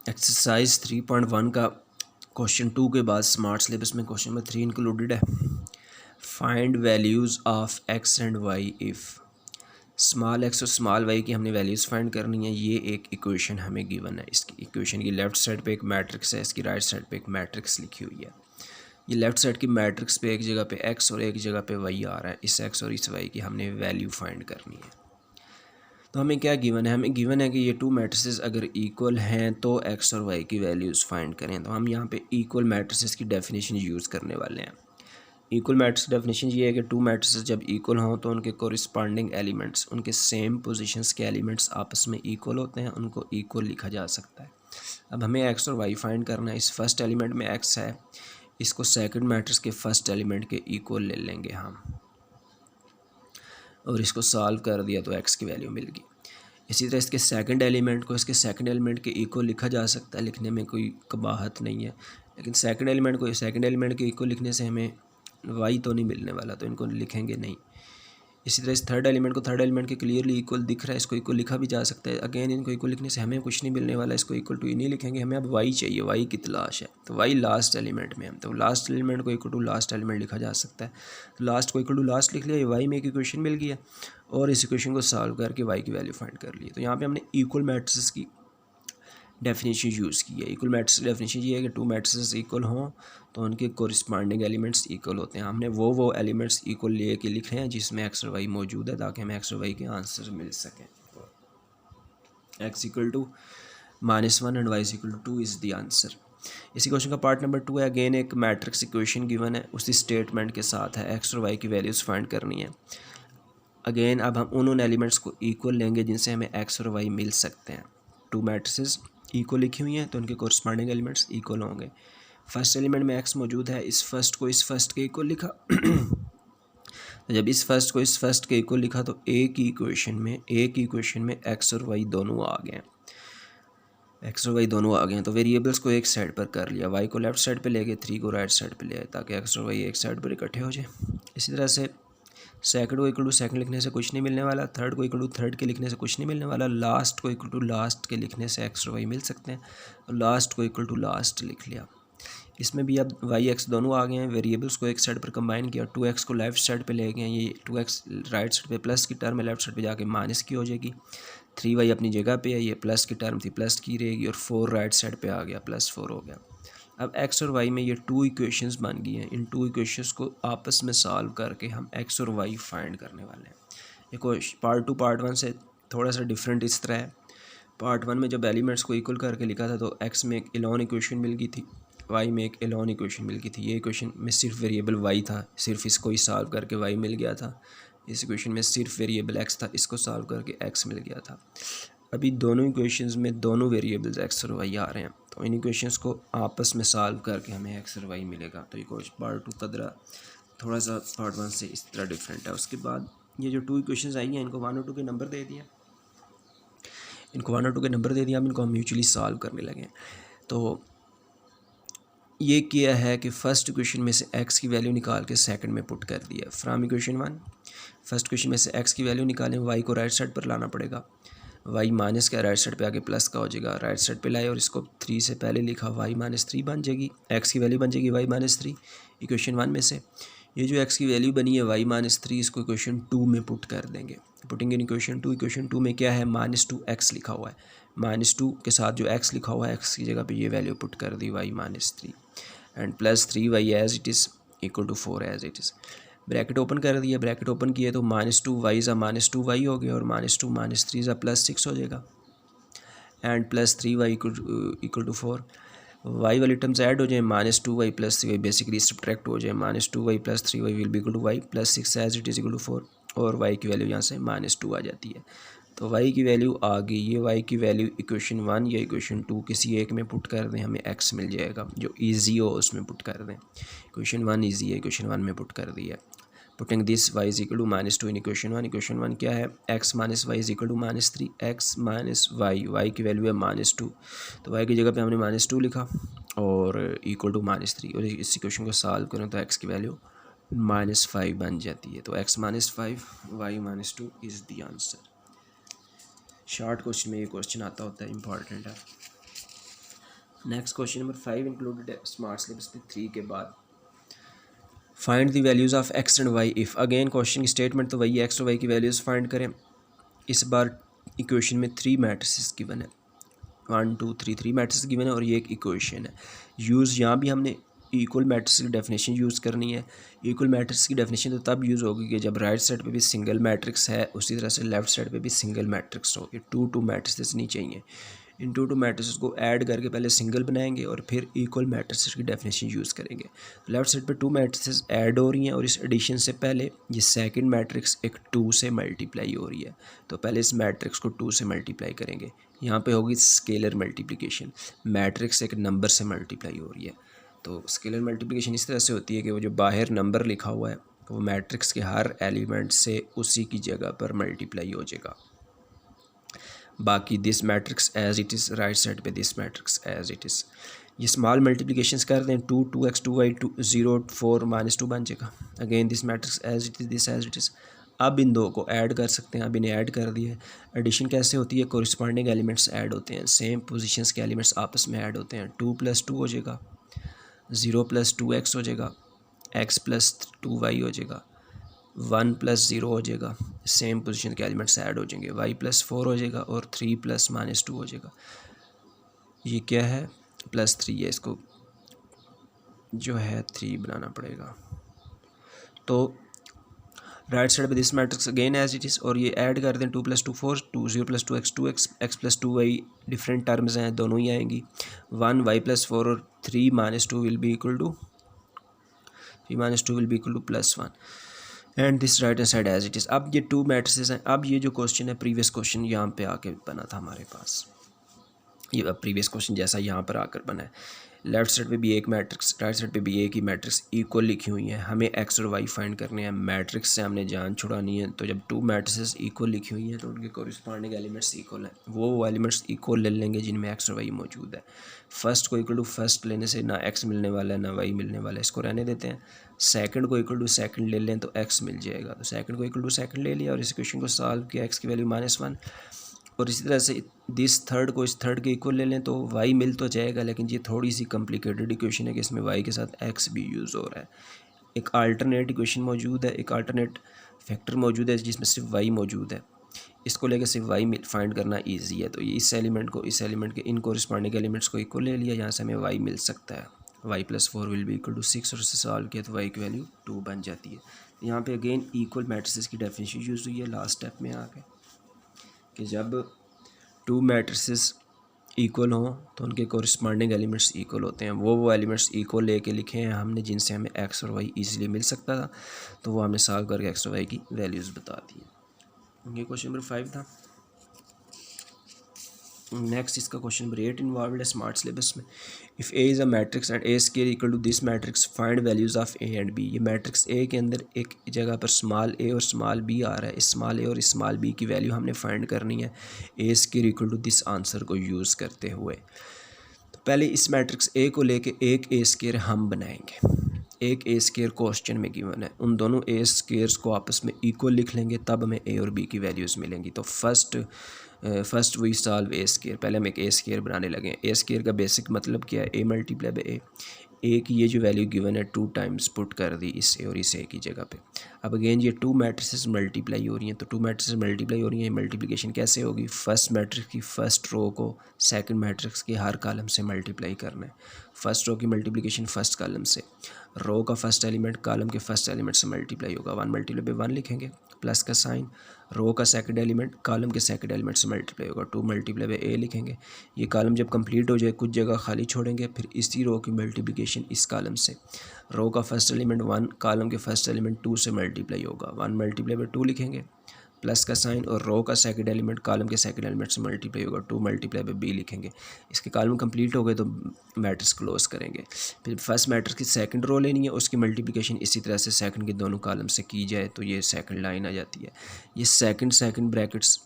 Exercise 3.1 का question 2 के बाद स्मार्ट सिलेबस में क्वेश्चन नंबर 3 इंक्लूडेड है। Find values of x and why if small x और स्मॉल वाई की हमने वैल्यूज़ फाइंड करनी है। ये एक इक्वेशन हमें गिवन है। इसकी इक्वेशन की लेफ़्ट साइड पे एक मैट्रिक्स है, इसकी राइट साइड पे एक मैट्रिक्स लिखी हुई है। ये लेफ़्ट साइड की मैट्रिक्स पे एक जगह पे एक्स और एक जगह पे वाई आ रहा है। इस एक्स और इस वाई की हमने वैल्यू फाइंड करनी है। तो हमें क्या गिवन है? हमें गिवन है कि ये टू मैट्रिसेस अगर इक्वल हैं तो एक्स और वाई की वैल्यूज़ फाइंड करें। तो हम यहाँ पे इक्वल मैट्रिसेस की डेफिनेशन यूज़ करने वाले हैं। इक्वल मैट्रिक्स डेफिनेशन ये है कि टू मैट्रिसेस जब इक्वल हों तो उनके कोरिस्पॉन्डिंग एलिमेंट्स, उनके सेम पोजीशंस के एलिमेंट्स आपस में इक्वल होते हैं, उनको इक्वल लिखा जा सकता है। अब हमें एक्स और वाई फाइंड करना है। इस फर्स्ट एलिमेंट में एक्स है, इसको सेकंड मैट्रिक्स के फर्स्ट एलिमेंट के इक्वल ले लेंगे हम, और इसको सॉल्व कर दिया तो एक्स की वैल्यू मिल गई। इसी तरह इसके सेकंड एलिमेंट को इसके सेकंड एलिमेंट के इक्वल लिखा जा सकता है, लिखने में कोई कबाहत नहीं है। लेकिन सेकंड एलिमेंट को सेकंड एलिमेंट के इक्वल लिखने से हमें वाई तो नहीं मिलने वाला, तो इनको लिखेंगे नहीं। इसी तरह इस थर्ड एलिमेंट को थर्ड एलिमेंट के क्लियरली इक्वल दिख रहा है, इसको इक्वल लिखा भी जा सकता है। अगेन इनको इक्वल लिखने से हमें कुछ नहीं मिलने वाला, इसको इक्वल टू ही नहीं लिखेंगे। हमें अब वाई चाहिए, वाई की तलाश है। तो वाई लास्ट एलिमेंट में है, तो लास्ट एलिमेंट को इक्वल टू लास्ट एलिमेंट लिखा जा सकता है। तो लास्ट को इक्वल टू लास्ट लिख लिया, वाई में एक इक्वेशन मिल गया और इस इक्वेशन को सॉल्व करके वाई की वैल्यू फाइंड कर ली। तो यहाँ पे हमने इक्वल मैट्रिसेस की डेफिनेशन यूज़ की है। इक्वल मैट्रिक्स डेफिनेशन ये है कि टू मैट्रिसेस इक्वल हों तो उनके कोरिस्पॉन्डिंग एलिमेंट्स इक्वल होते हैं। हमने वो एलिमेंट्स इक्वल ले के लिख रहे हैं जिसमें एक्स और वाई मौजूद है, ताकि हमें एक्स और वाई के आंसर मिल सकें। X equal to -1 and y equal to 2 is the answer. इसी क्वेश्चन का पार्ट नंबर 2 है। अगेन एक मैट्रिक्स इक्वेशन गिवन है, उसी स्टेटमेंट के साथ है। एक्स और वाई की वैल्यूज़ फाइंड करनी है। अगेन अब हम उन एलिमेंट्स को इक्वल लेंगे जिनसे हमें एक्स और वाई मिल सकते हैं। टू मैट्रिसेस इक्वल लिखी हुई हैं तो उनके कोरस्पॉन्डिंग एलिमेंट्स इक्वल होंगे। फर्स्ट एलिमेंट में एक्स मौजूद है, इस फर्स्ट को इस फर्स्ट के इक्वल लिखा। तो जब इस फर्स्ट को इस फर्स्ट के इक्वल लिखा तो एक ही इक्वेशन में एक्स और वाई दोनों आ गए। एक्स और वाई दोनों आ गए हैं तो वेरिएबल्स को एक साइड पर कर लिया, वाई को लेफ्ट साइड पे ले गए, 3 को राइट साइड पे ले आए, ताकि एक्स और वाई एक साइड पर इकट्ठे हो जाए। इसी तरह से सेकंड को इक्वल टू सेकंड लिखने से कुछ नहीं मिलने वाला, थर्ड को इक्वल टू थर्ड के लिखने से कुछ नहीं मिलने वाला, लास्ट को इक्वल टू लास्ट के लिखने से एक्स और वाई मिल सकते हैं, और लास्ट को इक्वल टू लास्ट लिख लिया। इसमें भी अब वाई एक्स दोनों आ गए हैं, वेरिएबल्स को एक साइड पर कंबाइन किया, 2x को लेफ्ट साइड पे ले गए हैं। ये 2x राइट साइड पे प्लस की टर्म है, लेफ्ट साइड पे जाके माइनस की हो जाएगी। 3y अपनी जगह पे है, ये प्लस की टर्म थी, प्लस की रहेगी, और 4 राइट साइड पे आ गया, +4 हो गया। अब x और y में ये 2 इक्वेशंस बन गई हैं। इन 2 इक्वेशंस को आपस में सॉल्व करके हम x और y फाइंड करने वाले हैं। ये पार्ट 2 पार्ट 1 से थोड़ा सा डिफरेंट इस तरह है। पार्ट 1 में जब एलिमेंट्स को इक्वल करके लिखा था तो x में एक एलोन इक्वेशन मिल गई थी, y में एक एलोन इक्वेशन मिल गई थी। ये इक्वेशन में सिर्फ वेरिएबल y था, सिर्फ इसको ही सॉल्व करके y मिल गया था। इस इक्वेशन में सिर्फ वेरिएबल x था, इसको सॉल्व करके x मिल गया था। अभी दोनों इक्वेशंस में दोनों वेरिएबल्स x और y आ रहे हैं, तो इन इक्वेशंस को आपस में सॉल्व करके हमें x और y मिलेगा। तो ये पार्ट 2 का थोड़ा सा पार्ट 1 से इस तरह डिफरेंट है। उसके बाद ये जो 2 इक्वेशंस आई हैं, इनको 1 और 2 के नंबर दे दिए, अब इनको हम म्यूचुअली सॉल्व करने लगे। तो ये किया है कि फर्स्ट इक्वेशन में से x की वैल्यू निकाल के सेकंड में पुट कर दिया। फ्रॉम इक्वेशन 1 फर्स्ट इक्वेशन में से x की वैल्यू निकालें, y को राइट साइड पर लाना पड़ेगा, y माइनस का राइट साइड पे आके प्लस का हो जाएगा, राइट साइड पे लाए और इसको 3 से पहले लिखा, y -3 बन जाएगी, x की वैल्यू बन जाएगी y -3 इक्वेशन 1 में से। ये जो x की वैल्यू बनी है y -3, इसको इक्वेशन 2 में पुट कर देंगे। पुटिंग इन इक्वेशन 2 में क्या है, -2x लिखा हुआ है, -2 के साथ जो x लिखा हुआ है, x की जगह पे ये वैल्यू पुट कर दी y -3 and +3y as it is equal to 4 as it is. Bracket open कर दिया, ब्रैकेट ओपन किए तो -2y ज़ा -2y हो गया, और -2 -3 ज़ा +6 हो जाएगा, and +3y equal to 4। y वाली टर्म्स ऐड हो जाए, -2y + 3y बेसिकली सब्ट्रैक्ट हो जाए, -2y + 3y will be equal to y +6 as it is equal to 4, और y की वैल्यू यहाँ से -2 आ जाती है। तो y की वैल्यू आ गई। ये y की वैल्यू इक्वेशन 1 या इक्वेशन 2 किसी एक में पुट कर दें, हमें x मिल जाएगा। जो ईजी हो उसमें पुट कर दें। इक्वेशन 1 ईजी है, इक्वेशन 1 में पुट कर दिया। Putting this y is equal to -2 in equation 1। Equation 1 क्या है, x - y is equal to -3, x - y की वैल्यू है -2, तो y की जगह पे हमने -2 लिखा और इक्वल टू -3, और इस इक्वेशन को सॉल्व करें तो x की वैल्यू -5 बन जाती है। तो x - 5 y - 2 is the answer. Short question में ये क्वेश्चन आता होता है, इंपॉर्टेंट है। Next question number 5 included smart syllabus में 3 के बाद find the values of x and why if. Again question की स्टेटमेंट तो वही है, एक्स और वाई की वैल्यूज़ फाइंड करें। इस बार इक्वेशन में 3 मैट्रिसेस गिवन है, 1 2 3 3 मैट्रिसेस गिवन है और ये एक इक्वेशन है। यूज़ यहाँ भी हमने इक्वल मैट्रिक्स की डेफिनेशन यूज़ करनी है। इक्वल मैट्रिक्स की डेफिनेशन तो तब यूज़ होगी कि जब राइट साइड पे भी सिंगल मैट्रिक्स है, उसी तरह से लेफ्ट साइड पे भी सिंगल मैट्रिक्स हो। ये 2 मैट्रिक्स नहीं चाहिए। इन 2 मैट्रिक्स को ऐड करके पहले सिंगल बनाएंगे और फिर इक्वल मैट्रिक्स की डेफिनेशन यूज़ करेंगे। लेफ्ट साइड पे 2 मैट्रिक्स ऐड हो रही हैं और इस एडिशन से पहले ये सेकंड मैट्रिक्स एक 2 से मल्टीप्लाई हो रही है, तो पहले इस मैट्रिक्स को 2 से मल्टीप्लाई करेंगे। यहाँ पे होगी स्केलर मल्टीप्लिकेशन, मैट्रिक्स एक नंबर से मल्टीप्लाई हो रही है। तो स्केलर मल्टीप्लिकेशन इस तरह से होती है कि वो जो बाहर नंबर लिखा हुआ है वो मैट्रिक्स के हर एलिमेंट से उसी की जगह पर मल्टीप्लाई हो जाएगा। बाकी this matrix as it is, right side पे this matrix as it is. ये स्मॉल मल्टीप्लिकेशंस कर दें, 2 2x 2y 2 0 4 -2 बन जाएगा। Again this matrix as it is, this as it is. अब इन दो को ऐड कर सकते हैं, अब इन्हें ऐड कर दिया। एडिशन कैसे होती है, कोरिस्पॉन्डिंग एलिमेंट्स ऐड होते हैं, सेम पोजीशंस के एलिमेंट्स आपस में ऐड होते हैं। 2 + 2 हो जाएगा, 0 + 2x हो जाएगा, x + 2y हो जाएगा, 1 + 0 हो जाएगा, सेम पोजीशन के एलिमेंट्स ऐड हो जाएंगे, y + 4 हो जाएगा और 3 + -2 हो जाएगा। ये क्या है, +3 है, इसको जो है 3 बनाना पड़ेगा। तो राइट साइड पे this matrix again as it is और ये ऐड कर दें, 2 + 2 4, 2 0 + 2x 2x, x + 2y different terms हैं, दोनों ही आएंगी। 1 y + 4 और 3 -2 will be equal to, 3 -2 will be equal to +1 and this right hand side as it is. अब ये 2 मैट्रिसेस हैं। अब ये जो क्वेश्चन है, प्रीवियस क्वेश्चन यहाँ पे आके बना था हमारे पास, ये प्रीवियस क्वेश्चन जैसा यहाँ पर आकर बना है। लेफ्ट साइड पे भी एक मैट्रिक्स, राइट साइड पे भी एक ही मैट्रिक्स इक्वल लिखी हुई है। हमें एक्स और वाई फाइंड करने हैं, मैट्रिक्स से हमने जान छुड़ानी है। तो जब 2 मैट्रिसेस इक्वल लिखी हुई हैं तो उनके कोरिस्पॉन्डिंग एलिमेंट्स इक्वल हैं। वो एलिमेंट्स इक्वल ले लेंगे जिनमें एक्स और वाई मौजूद है। फर्स्ट को इक्वल टू फर्स्ट लेने से ना एक्स मिलने वाला है ना वाई मिलने वाला है, इसको रहने देते हैं। सेकंड को इक्वल टू सेकंड ले लें तो एक्स मिल जाएगा, तो सेकंड को इक्वल टू सेकंड ले लिया और इस इक्वेशन को सॉल्व किया, एक्स की वैल्यू -1। और इसी तरह से दिस थर्ड को इस थर्ड के इक्वल ले लें तो y मिल तो जाएगा, लेकिन ये थोड़ी सी कॉम्प्लिकेटेड इक्वेशन है कि इसमें y के साथ x भी यूज़ हो रहा है। एक अल्टरनेट इक्वेशन मौजूद है, एक अल्टरनेट फैक्टर मौजूद है जिसमें सिर्फ y मौजूद है। इसको लेकर सिर्फ y फाइंड करना ईजी है। तो ये इस एलिमेंट को इस एलिमेंट के इन कोरिस्पॉन्डिंग एलिमेंट्स को इक्वल ले लिया, यहाँ से हमें y मिल सकता है। y + 4 will be equal to 6 और इसे सॉल्व किया तो y की वैल्यू 2 बन जाती है। यहाँ पे अगेन इक्वल मैट्रिसेस की डेफिनेशन यूज़ हुई है लास्ट स्टेप में आके, कि जब 2 मैट्रिसेस इक्वल हों तो उनके कोरिस्पॉन्डिंग एलिमेंट्स इक्वल होते हैं। वो एलिमेंट्स इक्वल लेके लिखे हैं हमने जिनसे हमें एक्स और वाई ईजिली मिल सकता था, तो वो हमने सॉल्व करके एक्स और वाई की वैल्यूज़ बता दी है। ये क्वेश्चन नंबर 5 था। नेक्स्ट इसका क्वेश्चन नंबर 8 इन्वॉल्व है स्मार्ट सिलेबस में। If A is a matrix and A square equal to this matrix find values of A and B. ये मैट्रिक्स ए के अंदर एक जगह पर स्मॉल ए और स्मॉल बी आ रहा है, इस स्मॉल ए और इस स्मॉल बी की वैल्यू हमने फाइंड करनी है A square equal to this answer को यूज़ करते हुए। तो पहले इस मैट्रिक्स ए को लेके एक ए स्केयर हम बनाएंगे। एक ए स्केयर क्वेश्चन में गिवन है, उन दोनों ए स्केयर्स को आपस में इक्वल लिख लेंगे, तब हमें ए और बी की वैल्यूज़ मिलेंगी। तो first we solve A square. पहले हम एक ए स्केयर बनाने लगे। ए स्केयर का बेसिक मतलब क्या है, ए मल्टीप्लाई बाई ए की ये जो वैल्यू गिवन है 2 टाइम्स पुट कर दी इस ए और इस ए की जगह पे। अब अगेन ये 2 मैट्रिसेस मल्टीप्लाई हो रही हैं, तो 2 मैट्रिसेस मल्टीप्लाई हो रही हैं। मल्टीप्लिकेशन कैसे होगी, फर्स्ट मैट्रिक्स की फर्स्ट रो को सेकंड मैट्रिक्स के हर कॉलम से मल्टीप्लाई करना है। फर्स्ट रो की मल्टीप्लिकेशन फर्स्ट कॉलम से, रो का फर्स्ट एलिमेंट कॉलम के फर्स्ट एलिमेंट से मल्टीप्लाई होगा। 1 मल्टीप्लाई बाई 1 लिखेंगे, प्लस का साइन, रो का सेकंड एलिमेंट कॉलम के सेकंड एलिमेंट से मल्टीप्लाई होगा। 2 मल्टीप्लाई बाई ए लिखेंगे। ये कॉलम जब कंप्लीट हो जाए कुछ जगह खाली छोड़ेंगे, फिर इसी रो की मल्टीप्लिकेशन इस कॉलम से, रो का फर्स्ट एलिमेंट 1 कॉलम के फर्स्ट एलिमेंट 2 से मल्टीप्लाई होगा। 1 मल्टीप्लाई बाई 2 लिखेंगे, प्लस का साइन, और रो का सेकंड एलिमेंट कॉलम के सेकंड एलिमेंट से मल्टीप्लाई होगा। 2 मल्टीप्लाई बाई बी लिखेंगे। इसके कॉलम कंप्लीट हो गए तो मैट्रिक्स क्लोज करेंगे। फिर फर्स्ट मैट्रिक्स की सेकंड रो लेनी है, उसकी मल्टीप्लिकेशन इसी तरह से सेकंड के दोनों कॉलम से की जाए तो ये सेकंड लाइन आ जाती है। ये सेकंड ब्रैकेट्स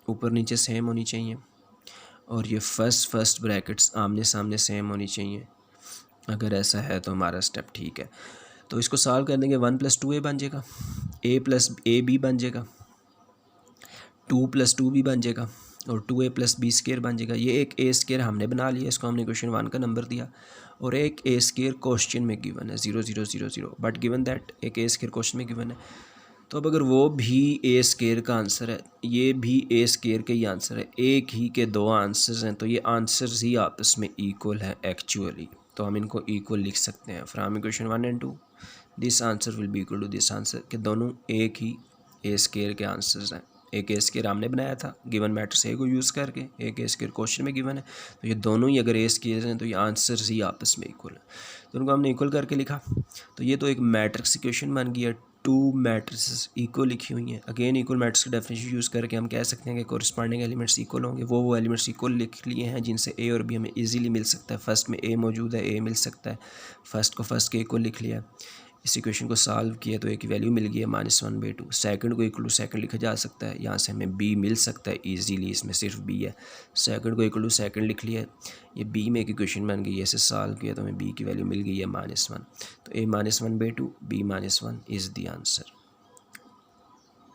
ऊपर नीचे सेम होनी चाहिए और ये फर्स्ट ब्रैकेट्स आमने सामने सेम होनी चाहिए। अगर ऐसा है तो हमारा स्टेप ठीक है। तो इसको सॉल्व कर देंगे, 1 + 2a बन जाएगा, a + ab बन जाएगा, 2 + 2b बन जाएगा, और 2a+b² बन जाएगा। ये एक a² हमने बना लिया, इसको हमने क्वेश्चन 1 का नंबर दिया, और एक a² क्वेश्चन में गिवन है 0 0 0 0, बट गिवन दैट एक a² क्वेश्चन में गिवन है। तो अब अगर वो भी a² का आंसर है, ये भी a² का ही आंसर है, एक ही के दो आंसर्स हैं, तो ये आंसर्स ही आपस में इक्वल है एक्चुअली, तो हम इनको इक्वल लिख सकते हैं। From equation 1 and 2 this answer will be equal to this answer, के दोनों एक ही a² के आंसर्स हैं। एक a² हमने बनाया था गिवन मैट्रिक्स ए को यूज़ करके, एक a² क्वेश्चन में गिवन है, तो ये दोनों ही अगर a² हैं तो ये आंसर्स ही आपस में इक्वल है, तो उनको हमने इक्वल करके लिखा। तो ये तो एक मैट्रिक्स इक्वेशन बन गई है, 2 मैट्रिसेस इक्वल लिखी हुई हैं। अगेन इक्वल मैट्रिक्स का डेफिनेशन यूज़ करके हम कह सकते हैं कि कोरिस्पॉन्डिंग एलिमेंट्स इक्वल होंगे। वो एलिमेंट्स इक्वल लिख लिए हैं जिनसे ए और बी हमें इजीली मिल सकता है। फर्स्ट में ए मौजूद है, ए मिल सकता है, फर्स्ट को फर्स्ट के इक्वल लिख लिया। इस इक्वेशन को सॉल्व किया तो ए की वैल्यू मिल गई है -1/2। सेकंड को इक्वल टू सेकंड लिखा जा सकता है, यहाँ से हमें बी मिल सकता है इजीली, इसमें सिर्फ बी है। सेकंड को इक्वल टू सेकंड लिख लिया, ये बी में एक इक्वेशन बन गई है, ऐसे सॉल्व किया तो हमें बी की वैल्यू मिल गई है -1। तो a -1/2, b -1 is the answer.